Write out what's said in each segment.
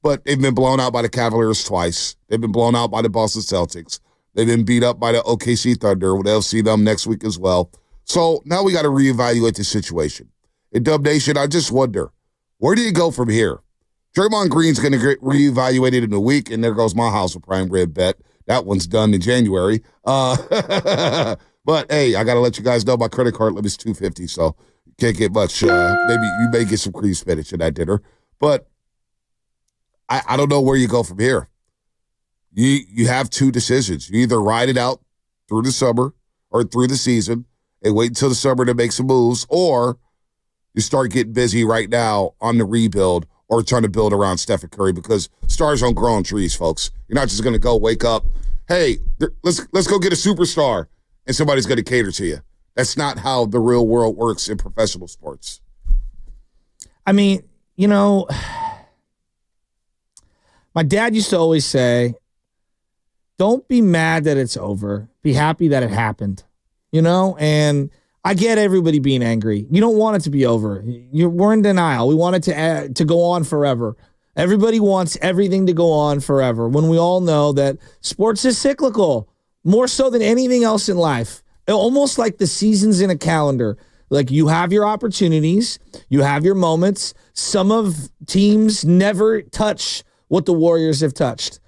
But they've been blown out by the Cavaliers twice. They've been blown out by the Boston Celtics. They've been beat up by the OKC Thunder. They'll see them next week as well. So now we got to reevaluate the situation. In Dub Nation, I just wonder, where do you go from here? Draymond Green's going to get reevaluated in a week, and there goes my house of prime rib bet. That one's done in January. But, hey, I got to let you guys know my credit card limit's $250, so you can't get much. Maybe you may get some cream spinach in that dinner. But I don't know where you go from here. You have two decisions. You either ride it out through the summer or through the season and wait until the summer to make some moves, or you start getting busy right now on the rebuild or trying to build around Stephen Curry, because stars don't grow on trees, folks. You're not just going to go wake up, hey, let's go get a superstar, and somebody's going to cater to you. That's not how the real world works in professional sports. I mean, my dad used to always say, don't be mad that it's over. Be happy that it happened, And I get everybody being angry. You don't want it to be over. We're in denial. We want it to go on forever. Everybody wants everything to go on forever when we all know that sports is cyclical, more so than anything else in life. Almost like the seasons in a calendar. Like, you have your opportunities, you have your moments. Some of teams never touch what the Warriors have touched.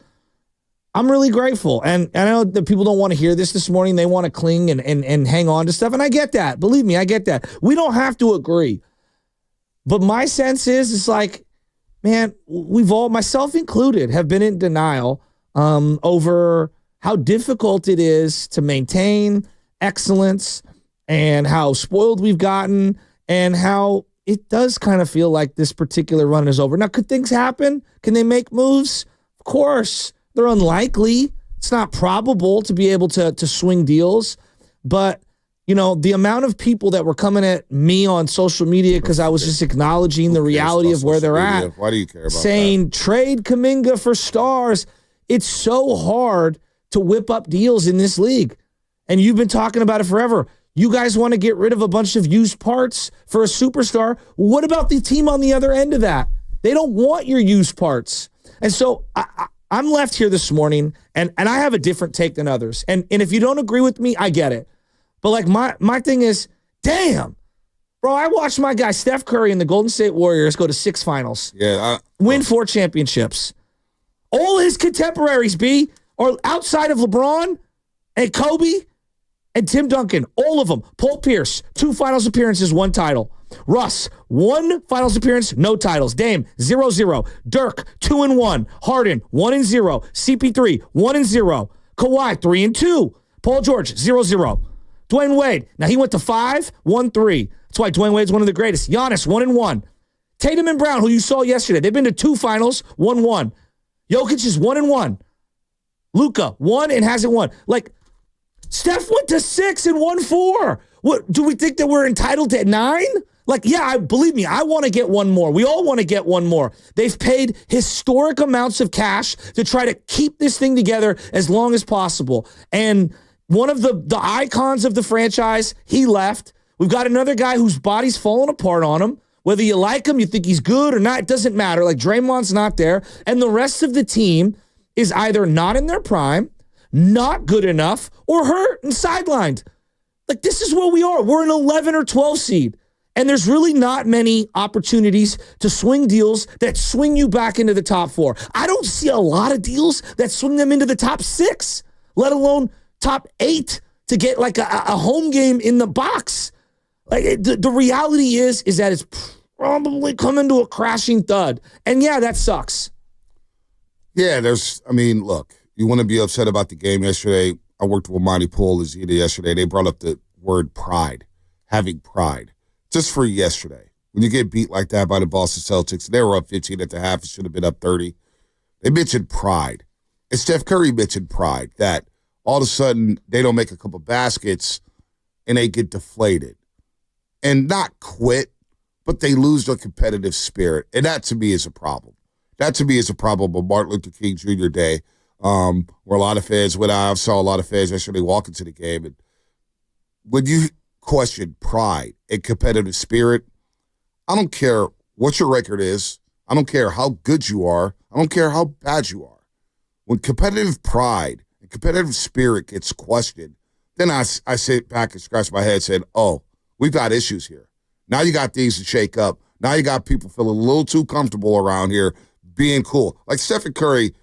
I'm really grateful. And I know that people don't want to hear this morning. They want to cling and hang on to stuff. And I get that. Believe me, I get that. We don't have to agree. But my sense is, it's like, man, we've all, myself included, have been in denial over how difficult it is to maintain excellence and how spoiled we've gotten and how it does kind of feel like this particular run is over. Now, could things happen? Can they make moves? Of course. They're unlikely. It's not probable to be able to swing deals. But, the amount of people that were coming at me on social media because I was just acknowledging the reality of where they're at. Why do you care about saying, that? Trade Kuminga for stars. It's so hard to whip up deals in this league. And you've been talking about it forever. You guys want to get rid of a bunch of used parts for a superstar. What about the team on the other end of that? They don't want your used parts. And so I'm left here this morning, and I have a different take than others. And if you don't agree with me, I get it. But like my thing is, damn, bro, I watched my guy Steph Curry and the Golden State Warriors go to 6 finals. Yeah. Win 4 championships. All his contemporaries, are outside of LeBron and Kobe and Tim Duncan, all of them. Paul Pierce, 2 finals appearances, 1 title. Russ, 1 finals appearance, no titles. Dame, 0-0. Dirk, 2-1. Harden, 1-0. CP3, 1-0. Kawhi, 3-2. Paul George, 0-0. Dwayne Wade, now he went to 5, 1-3. That's why Dwayne Wade's one of the greatest. Giannis, 1-1. Tatum and Brown, who you saw yesterday, they've been to 2 finals, 1-1. Jokic is 1-1. Luka, 1 and hasn't won. Like, Steph went to 6 and won 4. What, do we think that we're entitled to 9? Like, yeah, believe me, I want to get one more. We all want to get one more. They've paid historic amounts of cash to try to keep this thing together as long as possible. And one of the icons of the franchise, he left. We've got another guy whose body's falling apart on him. Whether you like him, you think he's good or not, it doesn't matter. Like, Draymond's not there. And the rest of the team is either not in their prime, not good enough, or hurt and sidelined. Like, this is where we are. We're an 11 or 12 seed. And there's really not many opportunities to swing deals that swing you back into the top 4. I don't see a lot of deals that swing them into the top 6, let alone top 8 to get like a home game in the box. Like, the reality is that it's probably coming to a crashing thud. And yeah, that sucks. Yeah, look, you want to be upset about the game yesterday. I worked with Monty Poole and Zeta yesterday. They brought up the word pride, having pride. Just for yesterday, when you get beat like that by the Boston Celtics, they were up 15 at the half. It should have been up 30. They mentioned pride. And Steph Curry mentioned pride, that all of a sudden they don't make a couple baskets and they get deflated. And not quit, but they lose their competitive spirit. And that to me is a problem. That to me is a problem of Martin Luther King Jr. Day, where a lot of fans went out. I saw a lot of fans yesterday walk into the game. And when you question pride and competitive spirit, I don't care what your record is. I don't care how good you are. I don't care how bad you are. When competitive pride and competitive spirit gets questioned, then I sit back and scratch my head and said, oh, we've got issues here. Now you got things to shake up. Now you got people feeling a little too comfortable around here being cool. Like Stephen Curry,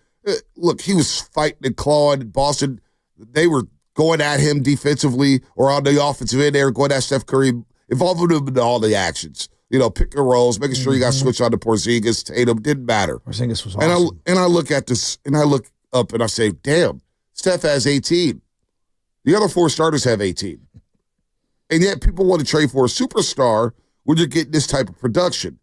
look, he was fighting and clawing. Boston, they were going at him defensively or on the offensive end. They were going at Steph Curry, involving him in all the actions. Pick your roles, making sure you got switched on to Porzingis, Tatum, didn't matter. Porzingis was awesome. And I look at this, and I look up, and I say, damn, Steph has 18. The other 4 starters have 18. And yet people want to trade for a superstar when you're getting this type of production.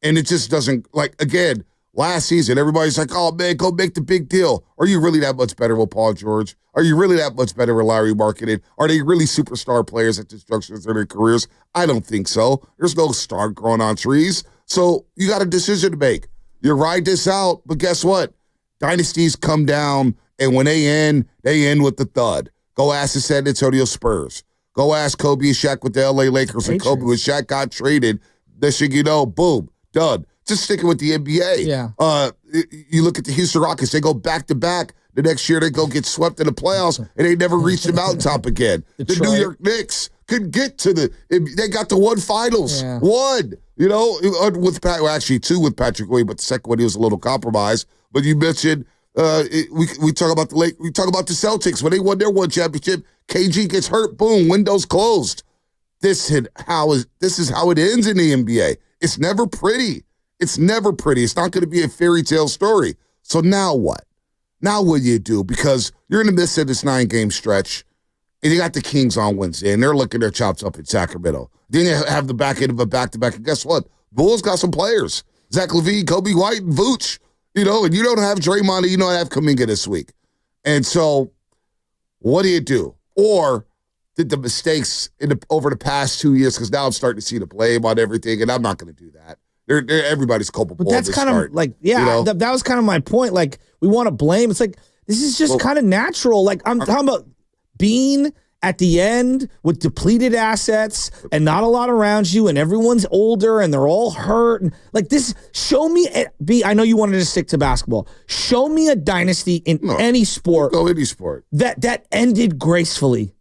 And it just doesn't, again, last season, everybody's like, oh, man, go make the big deal. Are you really that much better with Paul George? Are you really that much better with Larry Marketing? Are they really superstar players at this juncture of their careers? I don't think so. There's no star growing on trees. So you got a decision to make. You ride this out, but guess what? Dynasties come down, and when they end with the thud. Go ask the San Antonio Spurs. Go ask Kobe and Shaq with the LA Lakers. And Kobe, when Shaq got traded, next thing you know, boom, done. Just sticking with the NBA. Yeah. You look at the Houston Rockets, they go back-to-back. The next year, they go get swept in the playoffs, and they never reach the mountaintop again. The New York Knicks couldn't get to they got to one finals. Yeah. One. With actually 2 with Patrick Ewing, but the second one, he was a little compromised. But you mentioned, we talk about we talk about the Celtics. When they won their one championship, KG gets hurt, boom, windows closed. This is how it ends in the NBA. It's never pretty. It's never pretty. It's not going to be a fairy tale story. So now what? Now what do you do? Because you're in the midst of this 9-game stretch, and you got the Kings on Wednesday, and they're looking their chops up in Sacramento. Then you have the back end of a back-to-back, and guess what? Bulls got some players. Zach LaVine, Kobe White, and Vooch. And you don't have Draymond, and you don't have Kuminga this week. And so what do you do? Or did the mistakes over the past 2 years, because now I'm starting to see the blame on everything, and I'm not going to do that. Everybody's culpable. But that's kind of that was kind of my point. Like, we want to blame. It's like, this is just kind of natural. Like, I'm talking about being at the end with depleted assets and not a lot around you, and everyone's older and they're all hurt. And like this, show me, I know you wanted to stick to basketball. Show me a dynasty in any sport. Go any sport. That ended gracefully.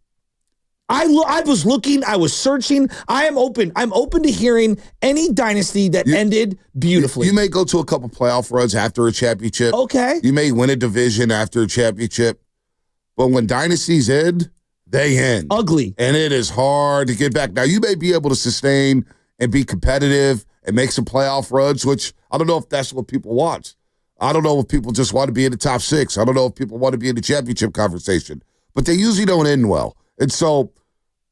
I was looking, I was searching. I'm open to hearing any dynasty that ended beautifully. You may go to a couple playoff runs after a championship. Okay. You may win a division after a championship. But when dynasties end, they end. Ugly. And it is hard to get back. Now, you may be able to sustain and be competitive and make some playoff runs, which I don't know if that's what people want. I don't know if people just want to be in the top 6. I don't know if people want to be in the championship conversation. But they usually don't end well. And so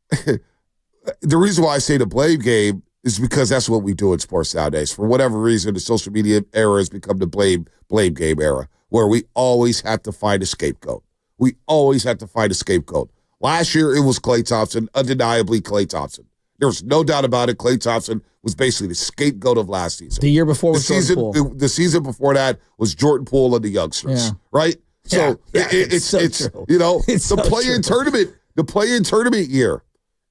the reason why I say the blame game is because that's what we do in sports nowadays. For whatever reason, the social media era has become the blame game era, where we always have to find a scapegoat. We always have to find a scapegoat. Last year, it was Klay Thompson, undeniably Klay Thompson. There was no doubt about it. Klay Thompson was basically the scapegoat of last season. The year before was Jordan Poole. The season before that was Jordan Poole and the youngsters, right? So it's the play-in tournament. The play-in tournament year,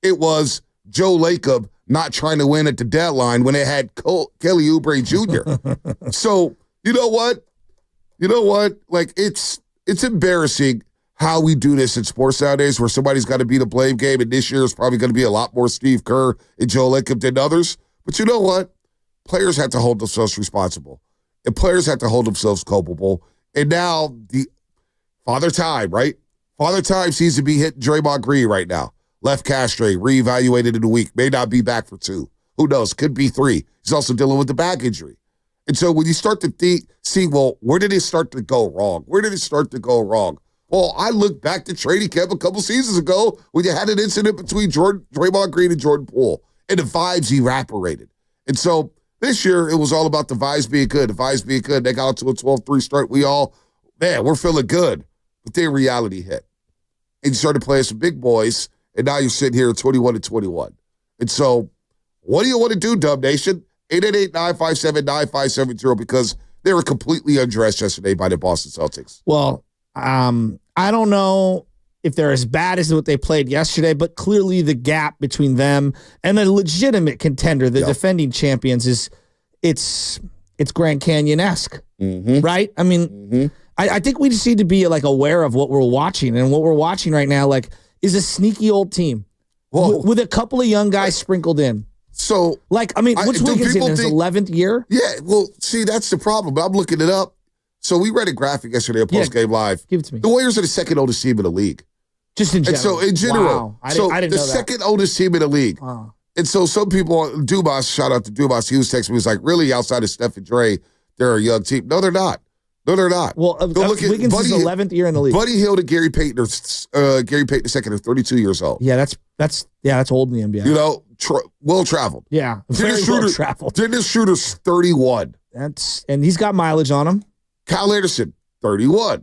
it was Joe Lacob not trying to win at the deadline when it had Kelly Oubre Jr. So you know what? Like, it's embarrassing how we do this in sports nowadays, where somebody's got to be the blame game, and this year is probably going to be a lot more Steve Kerr and Joe Lacob than others. But you know what? Players have to hold themselves responsible, and players have to hold themselves culpable. And now the Father Time, right? Father Time seems to be hitting Draymond Green right now. Left castrate, reevaluated in a week, may not be back for 2. Who knows? Could be 3. He's also dealing with the back injury. And so when you start to see, well, where did it start to go wrong? Where did it start to go wrong? Well, I look back to training camp a couple seasons ago when you had an incident between Draymond Green and Jordan Poole, and the vibes evaporated. And so this year, it was all about the vibes being good. The vibes being good. They got out to a 12-3 start. We're feeling good. But then reality hit. And you started playing some big boys, and now you're sitting here at 21-21. And so what do you want to do, Dub Nation? 888-957-9570, because they were completely undressed yesterday by the Boston Celtics. Well, I don't know if they're as bad as what they played yesterday, but clearly the gap between them and the legitimate contender, the defending champions, it's it's Grand Canyon-esque, right? I mean, I think we just need to be like aware of what we're watching, and what we're watching right now, like, is a sneaky old team with a couple of young guys sprinkled in. So, like, I mean, what's Wiggins in his 11th year? Yeah, well, see, that's the problem. But I'm looking it up. So we read a graphic yesterday at Post Game Live. Give it to me. The Warriors are the second oldest team in the league. Just in general. And so, in general, wow. I didn't know that. The second oldest team in the league. Wow. And so some people, Dubas, shout out to Dubas, he was texting me, he was like, really, outside of Steph and Dre, they're a young team. No, they're not. No, they're not. Well, Wiggins' 11th year in the league. Buddy Hield and Gary Payton II are 32 years old. Yeah, that's old in the NBA. You know, well-traveled. Yeah, very well-traveled. Dennis Schroeder's 31. And he's got mileage on him. Kyle Anderson, 31.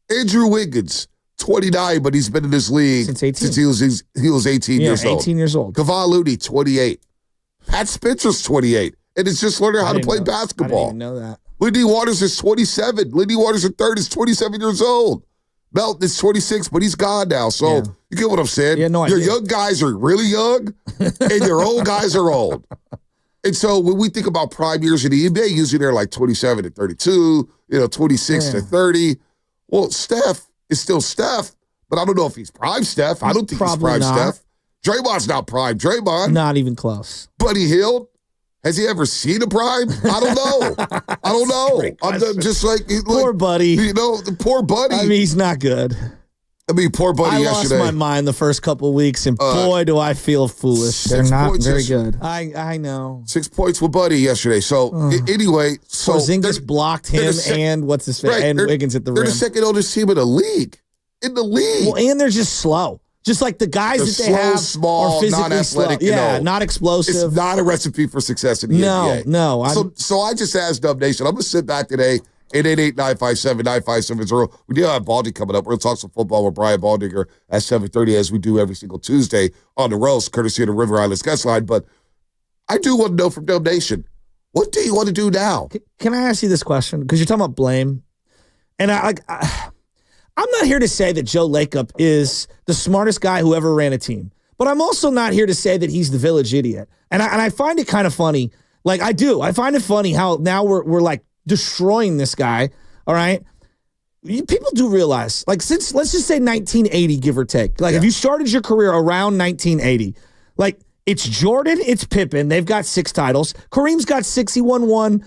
Andrew Wiggins, 29, but he's been in this league since he was 18 years old. 18 years old. Kevon Looney, 28. Pat Spencer's 28. And it's just learning how to play basketball. I didn't even know that. Lindy Waters is 27. Lindy Waters III is 27 years old. Melton is 26, but he's gone now. So you get what I'm saying? Yeah, no Your idea. young guys are really young, and your old guys are old. And so when we think about prime years in the NBA, usually they're like 27 to 32, 26 to 30. Well, Steph is still Steph, but I don't know if he's prime Steph. I don't think he's prime Steph. Draymond's not prime Draymond. Not even close. Buddy Hield, has he ever seen a prime? I don't know. I don't know. I'm just like poor Buddy. The poor Buddy. I mean, he's not good. I mean, poor Buddy yesterday. I lost my mind the first couple of weeks, and boy, do I feel foolish. They're not very good. I know. 6 points with Buddy yesterday. So, anyway. Porzingis blocked him and what's his face? And Wiggins at the rim. They're the second oldest team in the league. Well, and they're just slow. Just like the guys that they have small, are physically non-athletic, slow. Yeah, not explosive. It's not a recipe for success in the NBA. No. So I just asked Dub Nation, I'm going to sit back today, 888-957-9570. We do have Baldy coming up. We're going to talk some football with Brian Baldinger at 7:30, as we do every single Tuesday on the roast, courtesy of the River Islands guest line. But I do want to know from Dub Nation, what do you want to do now? Can I ask you this question? Because you're talking about blame. And I'm not here to say that Joe Lacob is the smartest guy who ever ran a team, but I'm also not here to say that he's the village idiot. And I find it kind of funny. Like, I do. I find it funny how now we're like destroying this guy. All right. People do realize, like, since let's just say 1980, give or take. Like, if you started your career around 1980, like, it's Jordan, it's Pippen. They've got 6 titles. Kareem's got 6. He won 1,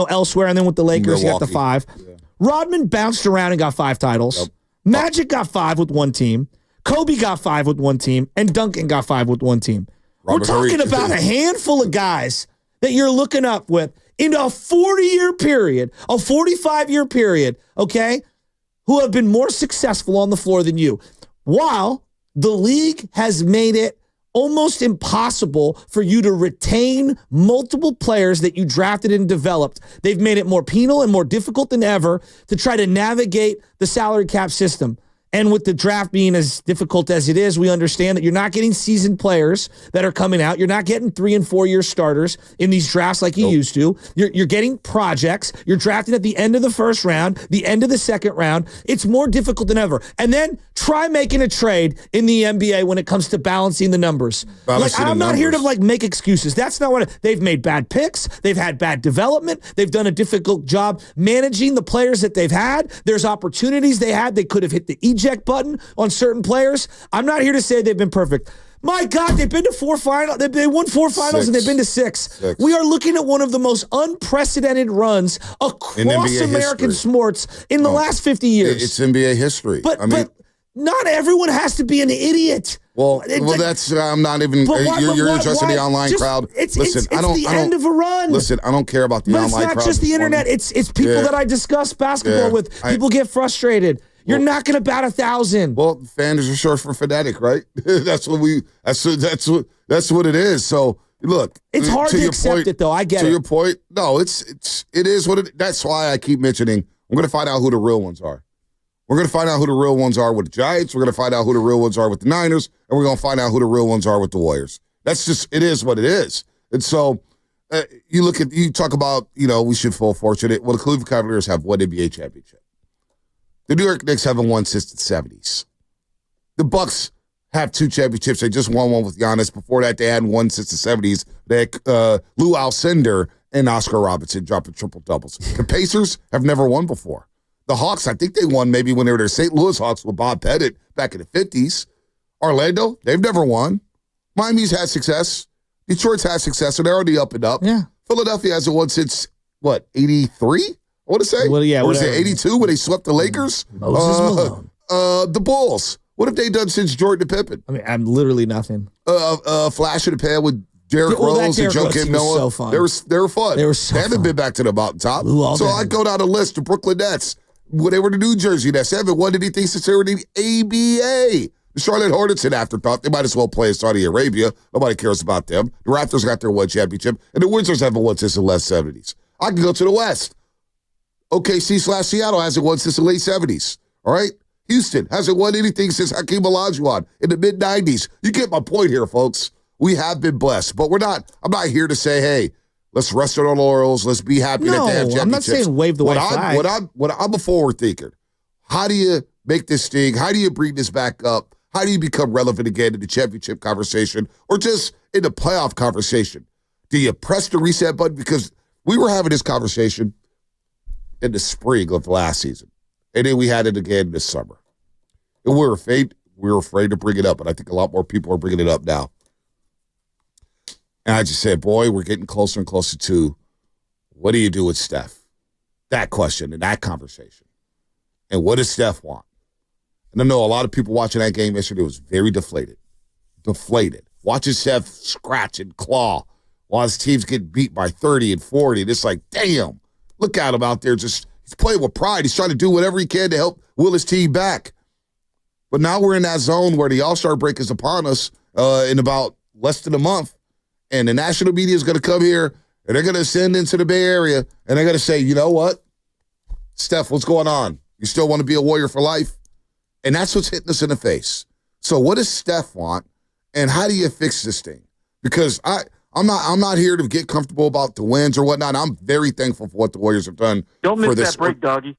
elsewhere, and then with the Lakers, he got the 5. Yeah. Rodman bounced around and got 5 titles. Yep. Magic got 5 with one team. Kobe got 5 with one team. And Duncan got 5 with one team. We're talking about a handful of guys that you're looking up with in a 40-year period, a 45-year period, okay, who have been more successful on the floor than you. While the league has made it almost impossible for you to retain multiple players that you drafted and developed. They've made it more penal and more difficult than ever to try to navigate the salary cap system. And with the draft being as difficult as it is, we understand that you're not getting seasoned players that are coming out. You're not getting 3- and 4-year starters in these drafts like you used to. You're getting projects. You're drafting at the end of the first round, the end of the second round. It's more difficult than ever. And then try making a trade in the NBA when it comes to balancing the numbers. I'm not here to make excuses. That's not what they've made. Bad picks. They've had bad development. They've done a difficult job managing the players that they've had. There's opportunities they had. They could have hit the eject button on certain players. I'm not here to say they've been perfect. My God, they've been to 4 finals. They won 4 finals and they've been to 6. We are looking at one of the most unprecedented runs across American sports in the last 50 years. It's NBA history. But not everyone has to be an idiot. Well, that's I'm not even. You're addressing the online crowd. Listen, I don't. It's the end of a run. Listen, I don't care about the online crowd. It's not just the internet. It's people that I discuss basketball with. People get frustrated. You're not going to bat 1,000. Well, fans are short for fanatic, right? That's what it is. So look, it's hard to accept it, though. I get it. To your point, no, it is what it. That's why I keep mentioning. I'm going to find out who the real ones are. We're going to find out who the real ones are with the Giants. We're going to find out who the real ones are with the Niners, and we're going to find out who the real ones are with the Warriors. That's just it is what it is. And so you talk about we should feel fortunate. Well, the Cleveland Cavaliers have one NBA championship. The New York Knicks haven't won since the 70s. The Bucks have 2 championships. They just won one with Giannis. Before that, they hadn't won since the 70s. They had Lou Alcindor and Oscar Robinson dropping triple-doubles. The Pacers have never won before. The Hawks, I think they won maybe when they were their St. Louis Hawks with Bob Pettit back in the 50s. Orlando, they've never won. Miami's had success. Detroit's had success, and they're already up and up. Yeah. Philadelphia hasn't won since, 83? I want to say. Well, yeah, or is it 82 when they swept the Lakers? Moses Malone. The Bulls. What have they done since Jordan and Pippen? I mean, I'm literally nothing. Flash in the pan with Derrick Rose and Joakim Noah. So fun. They were fun. They were so They haven't fun. been back to the mountaintop. So I go down the list. The Brooklyn Nets. When they were the New Jersey Nets, they haven't won anything since they were in the ABA. The Charlotte Hornets, an afterthought. They might as well play in Saudi Arabia. Nobody cares about them. The Raptors got their one championship, and the Wizards haven't won since the late 70s. I can go to the West. OKC/Seattle hasn't won since the late 70s. All right? Houston hasn't won anything since Hakeem Olajuwon in the mid-90s. You get my point here, folks. We have been blessed, but I'm not here to say, hey, let's rest on our laurels. Let's be happy that they have championships. I'm not saying wave the white flag. I'm a forward thinker. How do you make this thing? How do you bring this back up? How do you become relevant again in the championship conversation or just in the playoff conversation? Do you press the reset button? Because we were having this conversation in the spring of last season, and then we had it again this summer. And we were afraid to bring it up, but I think a lot more people are bringing it up now. And I just said, boy, we're getting closer and closer to what do you do with Steph? That question and that conversation. And what does Steph want? And I know a lot of people watching that game yesterday was very deflated. Watching Steph scratch and claw while his teams get beat by 30 and 40. And it's like, damn, look at him out there. He's playing with pride. He's trying to do whatever he can to help will his team back. But now we're in that zone where the All-Star break is upon us in about less than a month. And the national media is going to come here, and they're going to send into the Bay Area, and they're going to say, you know what? Steph, what's going on? You still want to be a Warrior for life? And that's what's hitting us in the face. So what does Steph want, and how do you fix this thing? Because I'm not here to get comfortable about the wins or whatnot. I'm very thankful for what the Warriors have done. Don't miss for this that break, doggy.